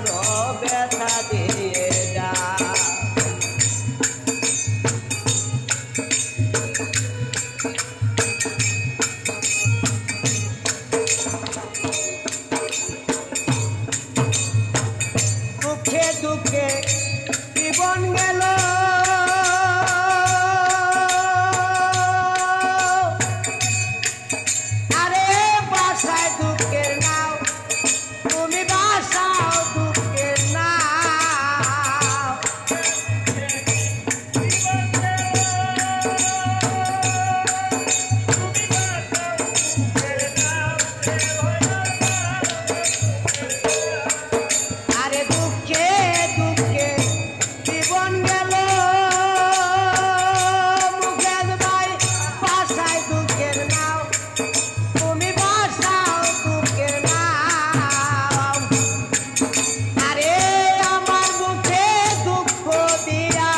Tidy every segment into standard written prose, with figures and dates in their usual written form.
পারো ব্যথা দিয়ে যা। দুঃখে দুঃখে জীবন গেল আরে বাসায় দুঃখের নাও তুমি বাসাও দুঃখের নাও। আরে দুঃখে দুঃখে জীবন গেল মুখের ভাই বাসায় দুঃখের নাও তুমি বাসাও দুঃখের নাও। আরে আমার মুখে দুঃখ দিয়া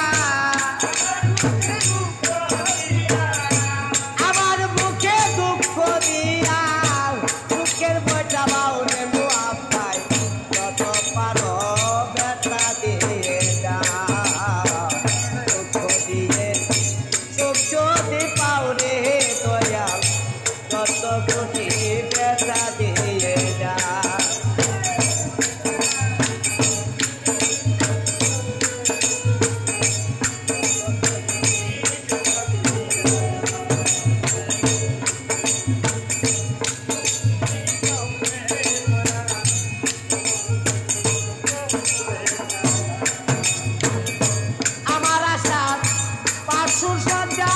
আমার মুখে দুঃখ দিয়া দুঃখের বইটা বাউরে মুআফ পাই যত পারো ব্যথা দিয়ে যা। দুঃখ দিয়ে সুখ যদি পাওরে দয়াল যত খুশি ব্যথা দিয়ে যা। আমার আশা পাশুর সজ্জা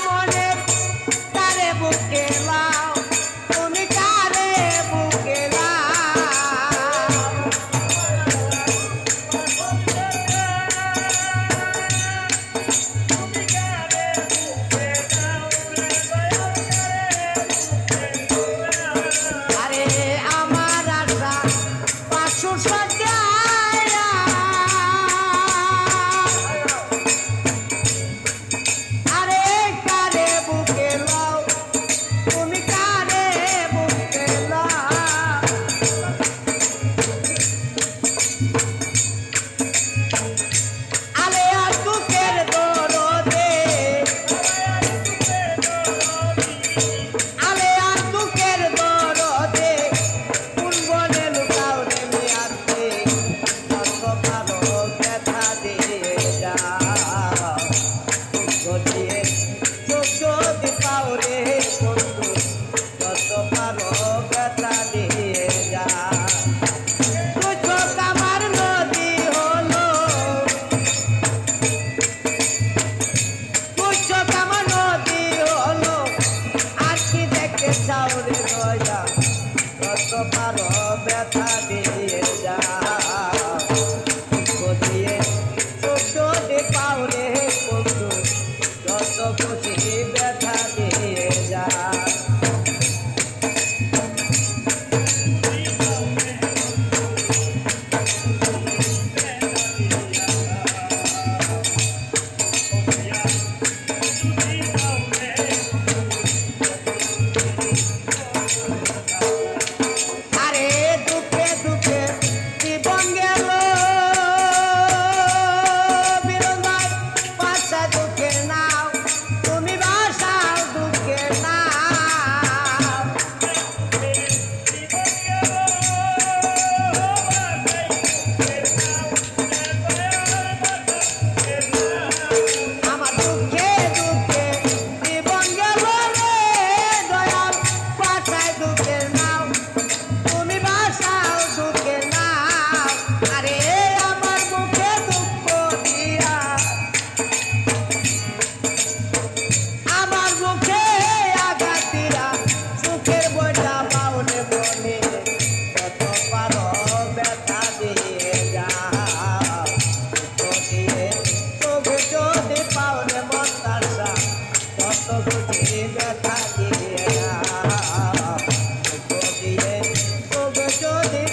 মনে কারে বুকে লাও তুমি কারে বুকে লাও। আরে আমার আশা পাশুর সজ্জা আরে কারে বুকে লাও তুমি কারে বুকে লাও। আলে আর দুঃখের দরদে আলে আর দুঃখের দরদে কোন বনে লুকাও রে মিয়াতে যত পারো ব্যথা দিয়ে যা। দুঃখ দিয়ে সুখ যদি পাও রে বন্ধু যত পারো ব্যথা দিয়ে যা। তুই চোখ আমার নদী হলো তুই চোখ আমার নদী হলো আর কি দেখতে চাও রে দয়া যত পারো ব্যথা দিয়ে যা। দুঃখ দিয়ে সুখ যদি পাও রে বন্ধু যত খুশি ব্যথা দিয়ে যা। আরে দুঃখে দুঃখে জীবন গেল বিরল ভাই বাসায় দুঃখের নাও তুমি বাসাও দুঃখের নাও। আমার দুঃখে দুঃখে জীবন গেল রে দয়াল বাসায় দুঃখের নাও তুমি বাসাও দুঃখের নাও। আরে আমার মুখে দুঃখ দিয়া আমার মুখে আঘাত দিয়া সুখের বইটা পাওনে মনে যত পারো ব্যথা দিয়ে যা। দুঃখ দিয়ে সুখ যদি পাওনে মন তাসা যত খুশি ব্যথা দিয়ে যা। দুঃখ দিয়ে সুখ যদি